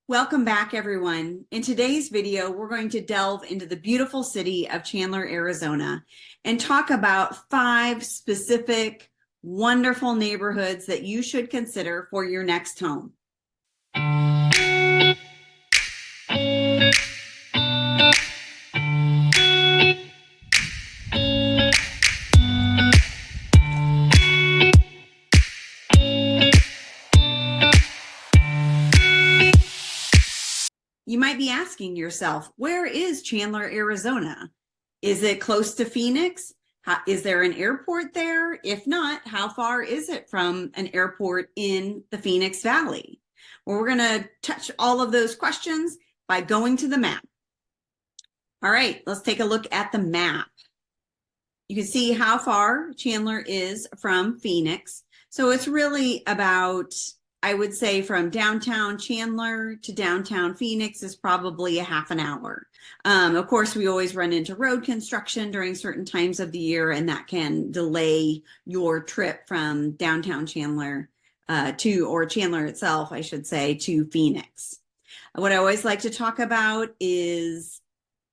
Welcome back, everyone. In today's video, we're going to delve into the beautiful city of Chandler, Arizona, and talk about 5 specific, wonderful neighborhoods that you should consider for your next home. You might be asking yourself, where is Chandler, Arizona? Is it close to Phoenix? Is there an airport there? If not, how far is it from an airport in the Phoenix Valley? Well, we're going to touch all of those questions by going to the map. All right, let's take a look at the map. You can see how far Chandler is from Phoenix. So it's really about, I would say, from downtown Chandler to downtown Phoenix is probably a half an hour. Of course, we always run into road construction during certain times of the year, and that can delay your trip from downtown Chandler or Chandler itself, I should say, to Phoenix. What I always like to talk about is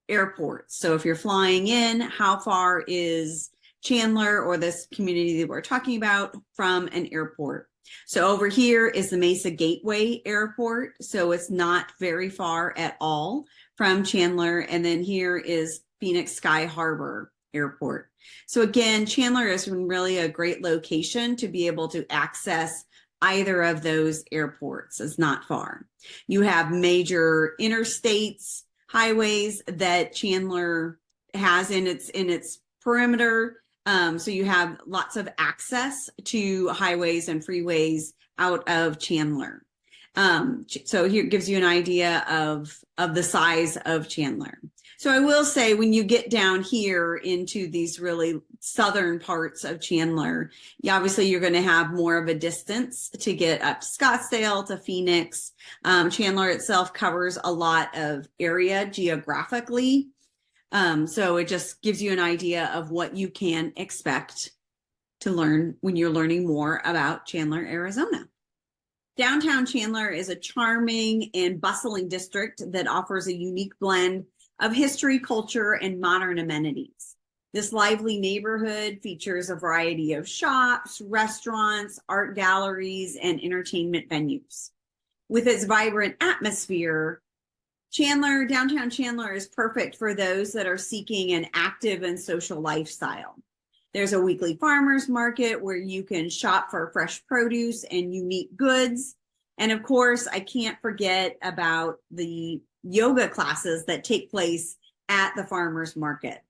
airports. So if you're flying in, how far is Chandler or this community that we're talking about from an airport? So over here is the Mesa Gateway Airport. So it's not very far at all from Chandler. And then here is Phoenix Sky Harbor Airport. So again, Chandler is really a great location to be able to access either of those airports. It's not far. You have major interstates, highways that Chandler has in its perimeter. So you have lots of access to highways and freeways out of Chandler. So here gives you an idea of the size of Chandler. So I will say, when you get down here into these really southern parts of Chandler, obviously you're going to have more of a distance to get up to Scottsdale, to Phoenix. Chandler itself covers a lot of area geographically. So it just gives you an idea of what you can expect to learn when you're learning more about Chandler, Arizona. Downtown Chandler is a charming and bustling district that offers a unique blend of history, culture, and modern amenities. This lively neighborhood features a variety of shops, restaurants, art galleries, and entertainment venues. With its vibrant atmosphere, downtown Chandler is perfect for those that are seeking an active and social lifestyle. There's a weekly farmers market where you can shop for fresh produce and unique goods. And of course, I can't forget about the yoga classes that take place at the farmers market.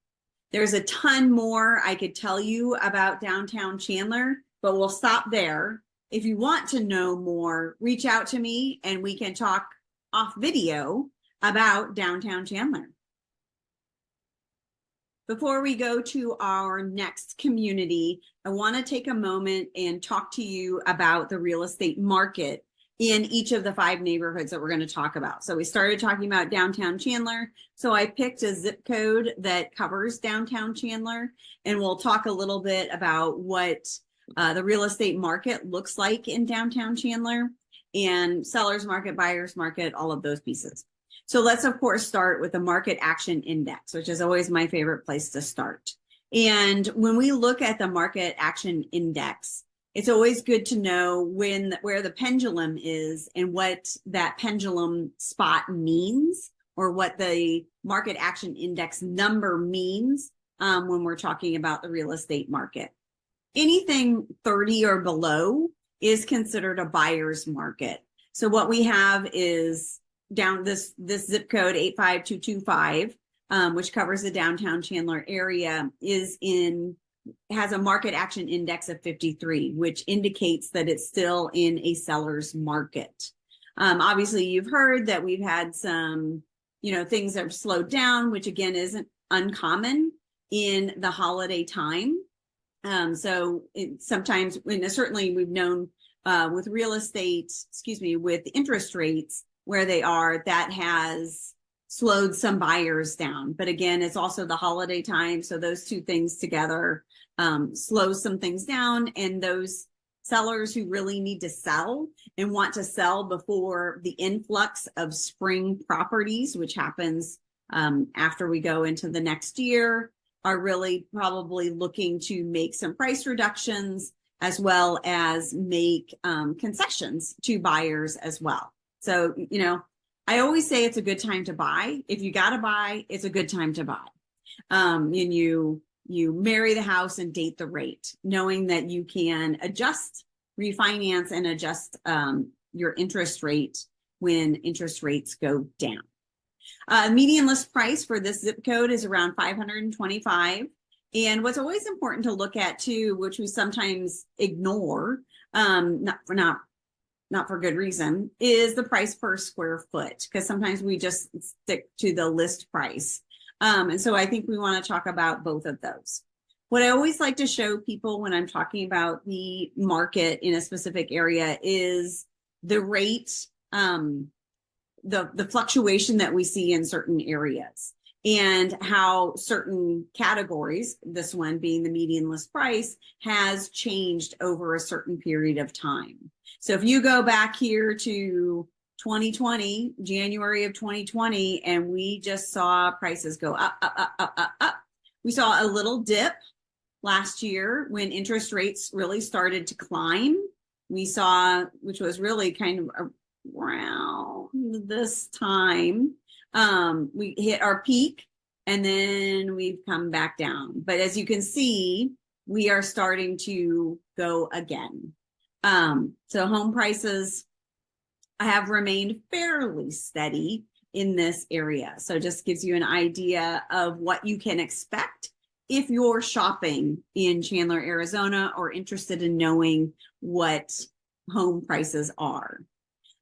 There's a ton more I could tell you about downtown Chandler, but we'll stop there. If you want to know more, reach out to me and we can talk off video about downtown Chandler. Before we go to our next community, I want to take a moment and talk to you about the real estate market in each of the 5 neighborhoods that we're going to talk about. So we started talking about downtown Chandler. So I picked a zip code that covers downtown Chandler, and we'll talk a little bit about what the real estate market looks like in downtown Chandler, and sellers market, buyers market, all of those pieces. So let's, of course, start with the Market Action Index, which is always my favorite place to start. And when we look at the Market Action Index, it's always good to know where the pendulum is and what that pendulum spot means, or what the Market Action Index number means when we're talking about the real estate market. Anything 30 or below is considered a buyer's market. So what we have is down this zip code 85225, which covers the downtown Chandler area, has a Market Action Index of 53, which indicates that it's still in a seller's market. Obviously, you've heard that we've had some, things that have slowed down, which again isn't uncommon in the holiday time. Sometimes, certainly we've known with real estate, with interest rates where they are, that has slowed some buyers down. But again, it's also the holiday time. So those two things together slows some things down. And those sellers who really need to sell and want to sell before the influx of spring properties, which happens after we go into the next year, are really probably looking to make some price reductions as well as make concessions to buyers as well. So, I always say it's a good time to buy. If you got to buy, it's a good time to buy. And you marry the house and date the rate, knowing that you can adjust, refinance, and adjust your interest rate when interest rates go down. Median list price for this zip code is around 525. And what's always important to look at too, which we sometimes ignore, not for good reason, is the price per square foot, because sometimes we just stick to the list price. And so I think we want to talk about both of those. What I always like to show people when I'm talking about the market in a specific area is the rate, the fluctuation that we see in certain areas, and how certain categories, this one being the median list price, has changed over a certain period of time. So if you go back here to 2020, January of 2020, and we just saw prices go up, up, up, up, up, up. We saw a little dip last year when interest rates really started to climb. We saw, which was really kind of around this time, we hit our peak and then we've come back down. But as you can see, we are starting to go again. So home prices have remained fairly steady in this area. So just gives you an idea of what you can expect if you're shopping in Chandler, Arizona, or interested in knowing what home prices are.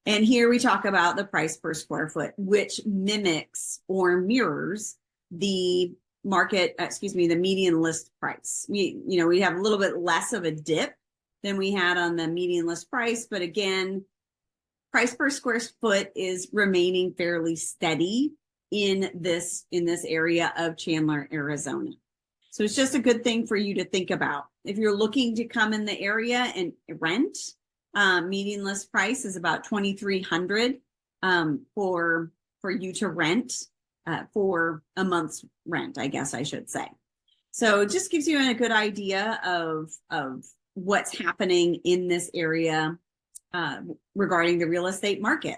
And here we talk about the price per square foot, which mimics or mirrors the the median list price. We have a little bit less of a dip than we had on the median list price, but again, price per square foot is remaining fairly steady in this area of Chandler, Arizona. So it's just a good thing for you to think about. If you're looking to come in the area and rent, median list price is about $2,300 for you to rent for a month's rent, I guess I should say. So it just gives you a good idea of what's happening in this area regarding the real estate market.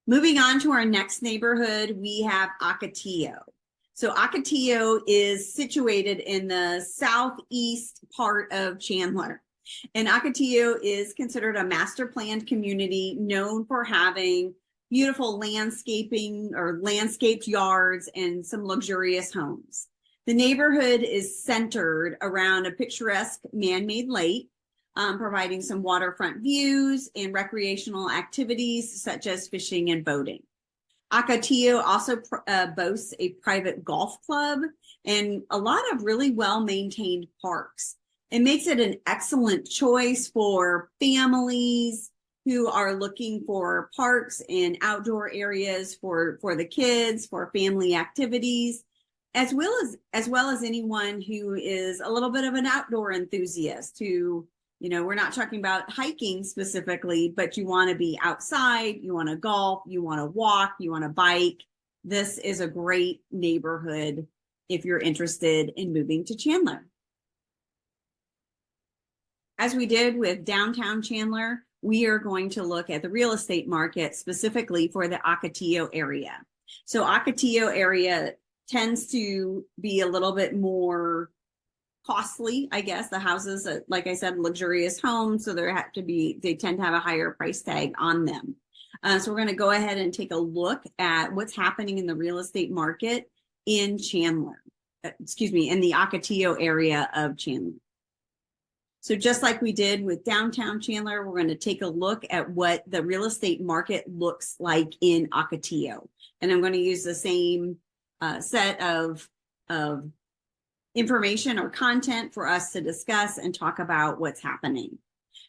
Moving on to our next neighborhood, we have Ocotillo. So Ocotillo is situated in the southeast part of Chandler. And Ocotillo is considered a master planned community known for having beautiful landscaping or landscaped yards and some luxurious homes. The neighborhood is centered around a picturesque man-made lake, providing some waterfront views and recreational activities such as fishing and boating. Ocotillo also boasts a private golf club and a lot of really well-maintained parks. It makes it an excellent choice for families who are looking for parks and outdoor areas for the kids, for family activities, as well as anyone who is a little bit of an outdoor enthusiast who, we're not talking about hiking specifically, but you want to be outside, you want to golf, you want to walk, you want to bike. This is a great neighborhood if you're interested in moving to Chandler. As we did with Downtown Chandler, we are going to look at the real estate market specifically for the Ocotillo area. So Ocotillo area tends to be a little bit more costly, I guess. The houses, like I said, luxurious homes, so they tend to have a higher price tag on them. So we're going to go ahead and take a look at what's happening in the real estate market in Chandler, in the Ocotillo area of Chandler. So just like we did with Downtown Chandler, we're going to take a look at what the real estate market looks like in Ocotillo. And I'm going to use the same set of information or content for us to discuss and talk about what's happening.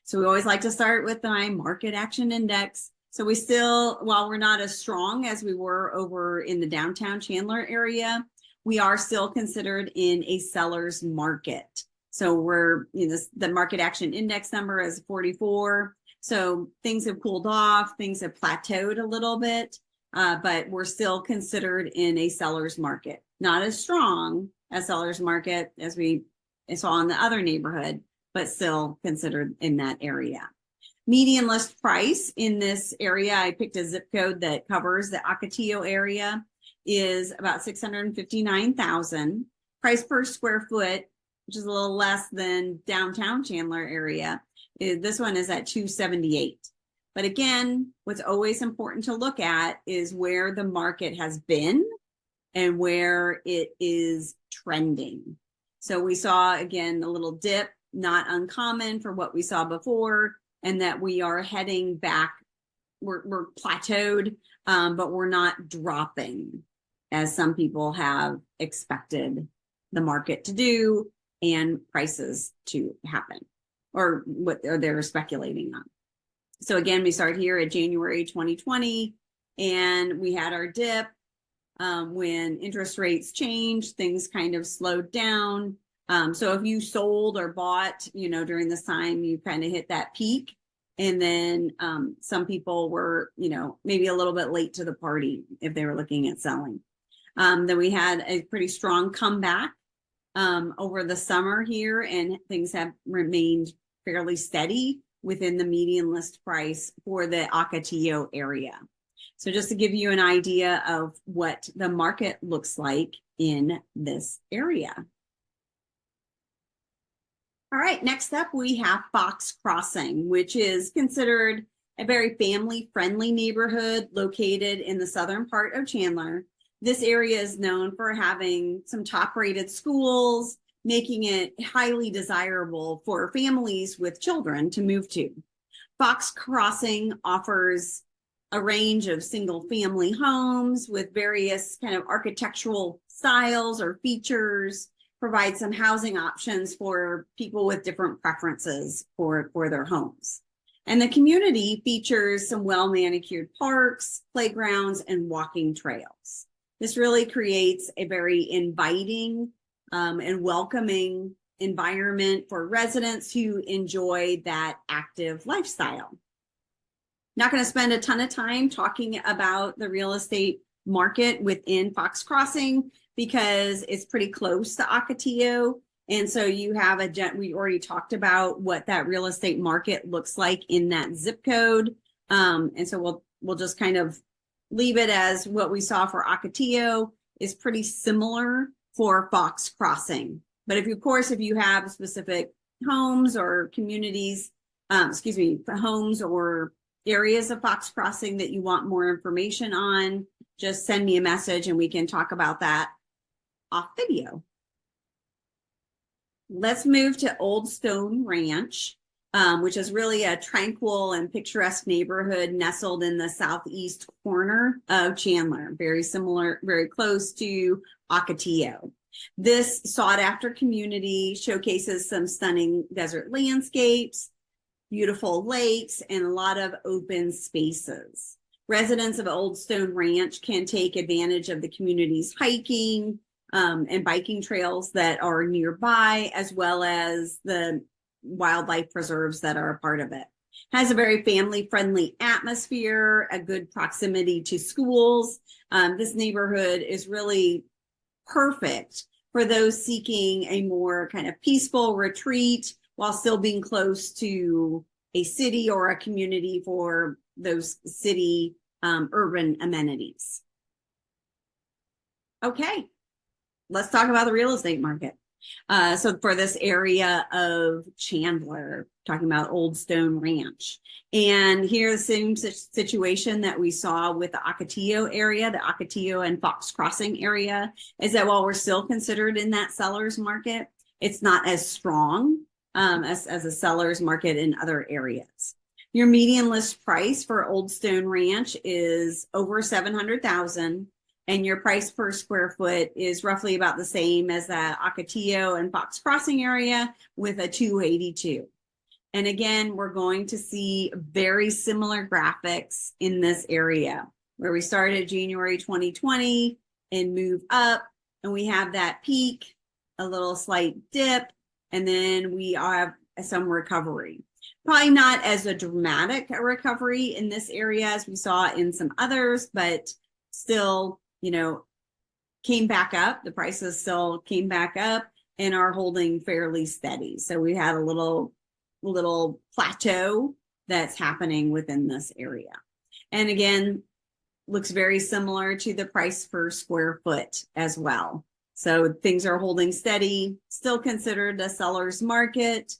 So we always like to start with my market action index. So we still, while we're not as strong as we were over in the downtown Chandler area, we are still considered in a seller's market. So we're, the market action index number is 44. So things have cooled off, things have plateaued a little bit, but we're still considered in a seller's market. Not as strong as seller's market as we saw in the other neighborhood, but still considered in that area. Median list price in this area, I picked a zip code that covers the Ocotillo area, is about $659,000. Price per square foot, which is a little less than downtown Chandler area, this one is at $278. But again, what's always important to look at is where the market has been and where it is trending. So we saw, again, a little dip, not uncommon for what we saw before, and that we are heading back. We're plateaued, but we're not dropping as some people have expected the market to do and prices to happen, or what they're speculating on. So again, we start here at January 2020, and we had our dip. When interest rates changed, things kind of slowed down. So if you sold or bought, during this time, you kind of hit that peak. And then some people were, maybe a little bit late to the party if they were looking at selling. Then we had a pretty strong comeback over the summer here, and things have remained fairly steady within the median list price for the Ocotillo area. So just to give you an idea of what the market looks like in this area. All right, next up we have Fox Crossing, which is considered a very family-friendly neighborhood located in the southern part of Chandler. This area is known for having some top-rated schools, making it highly desirable for families with children to move to. Fox Crossing offers a range of single-family homes with various kind of architectural styles or features, provide some housing options for people with different preferences for their homes. And the community features some well-manicured parks, playgrounds, and walking trails. This really creates a very inviting and welcoming environment for residents who enjoy that active lifestyle. Not going to spend a ton of time talking about the real estate market within Fox Crossing because it's pretty close to Ocotillo. And so you have we already talked about what that real estate market looks like in that zip code. And so we'll just kind of leave it as what we saw for Ocotillo is pretty similar for Fox Crossing. But if you have specific homes or communities, homes or areas of Fox Crossing that you want more information on, just send me a message and we can talk about that off video. Let's move to Old Stone Ranch, which is really a tranquil and picturesque neighborhood nestled in the southeast corner of Chandler, very similar, very close to Ocotillo. This sought-after community showcases some stunning desert landscapes, beautiful lakes, and a lot of open spaces. Residents of Old Stone Ranch can take advantage of the community's hiking and biking trails that are nearby, as well as the wildlife preserves that are a part of it. Has a very family-friendly atmosphere, a good proximity to schools. This neighborhood is really perfect for those seeking a more kind of peaceful retreat while still being close to a city or a community for those city urban amenities. Okay, let's talk about the real estate market. So for this area of Chandler, talking about Old Stone Ranch. And here's the same situation that we saw with the Ocotillo area, the Ocotillo and Fox Crossing area, is that while we're still considered in that seller's market, it's not as strong as a seller's market in other areas. Your median list price for Old Stone Ranch is over $700,000. And your price per square foot is roughly about the same as the Ocotillo and Fox Crossing area with a $282. And again, we're going to see very similar graphics in this area where we started January 2020 and move up, and we have that peak, a little slight dip, and then we have some recovery. Probably not as a dramatic recovery in this area as we saw in some others, but still, you know, came back up. The prices still came back up and are holding fairly steady. So we had a little plateau that's happening within this area. And again, looks very similar to the price per square foot as well. So things are holding steady, still considered a seller's market,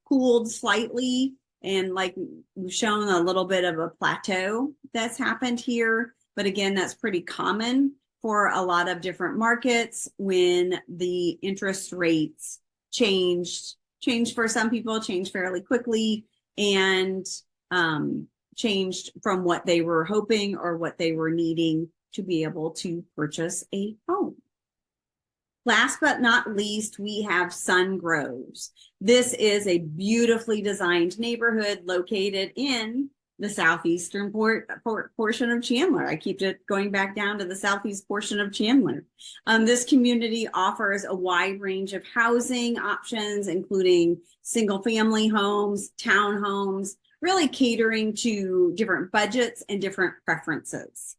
cooled slightly. And like we've shown a little bit of a plateau that's happened here. But again, that's pretty common for a lot of different markets when the interest rates changed for some people, changed fairly quickly, and changed from what they were hoping or what they were needing to be able to purchase a home. Last but not least, we have Sun Groves. This is a beautifully designed neighborhood located in the southeastern portion of Chandler. I keep it going back down to the southeast portion of Chandler. This community offers a wide range of housing options, including single-family homes, townhomes, really catering to different budgets and different preferences.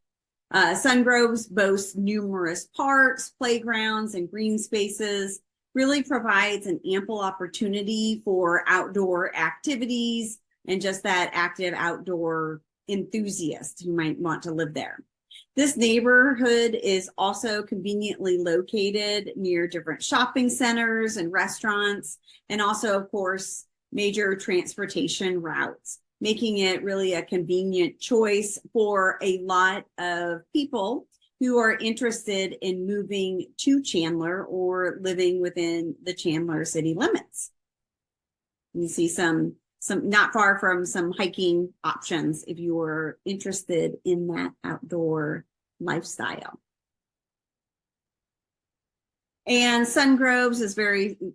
Sun Groves boasts numerous parks, playgrounds, and green spaces, really provides an ample opportunity for outdoor activities and just that active outdoor enthusiast who might want to live there. This neighborhood is also conveniently located near different shopping centers and restaurants, and also, of course, major transportation routes, making it really a convenient choice for a lot of people who are interested in moving to Chandler or living within the Chandler city limits. You see some not far from some hiking options if you are interested in that outdoor lifestyle. And Sun Groves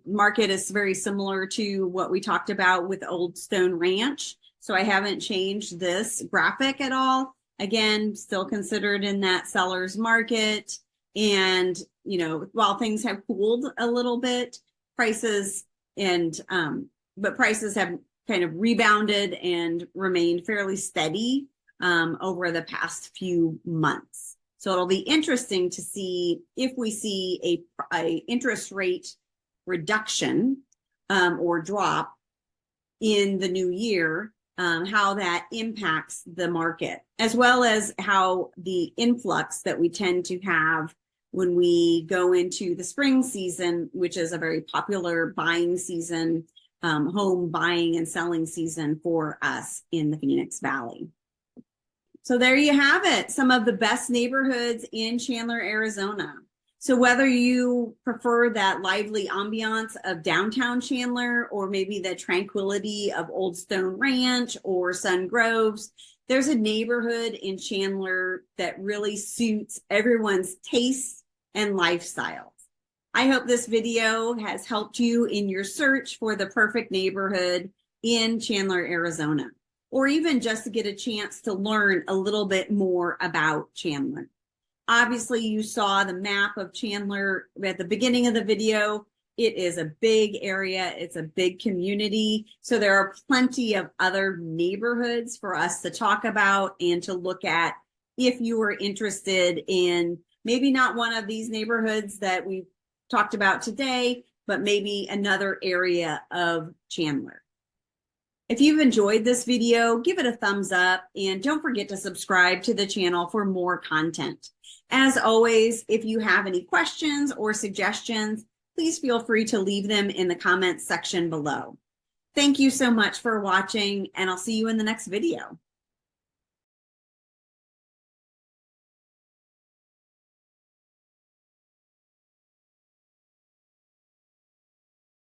market is very similar to what we talked about with Old Stone Ranch. So I haven't changed this graphic at all. Again, still considered in that seller's market. And, you know, while things have cooled a little bit, prices have kind of rebounded and remained fairly steady over the past few months. So it'll be interesting to see if we see a interest rate reduction or drop in the new year, how that impacts the market, as well as how the influx that we tend to have when we go into the spring season, which is a very popular buying season, home buying and selling season for us in the Phoenix Valley. So there you have it, some of the best neighborhoods in Chandler, Arizona. So whether you prefer that lively ambiance of downtown Chandler or maybe the tranquility of Old Stone Ranch or Sun Groves, there's a neighborhood in Chandler that really suits everyone's tastes and lifestyles. I hope this video has helped you in your search for the perfect neighborhood in Chandler, Arizona, or even just to get a chance to learn a little bit more about Chandler. Obviously, you saw the map of Chandler at the beginning of the video. It is a big area. It's a big community. So there are plenty of other neighborhoods for us to talk about and to look at if you are interested in maybe not one of these neighborhoods that we've talked about today, but maybe another area of Chandler. If you've enjoyed this video, give it a thumbs up and don't forget to subscribe to the channel for more content. As always, if you have any questions or suggestions, please feel free to leave them in the comments section below. Thank you so much for watching, and I'll see you in the next video.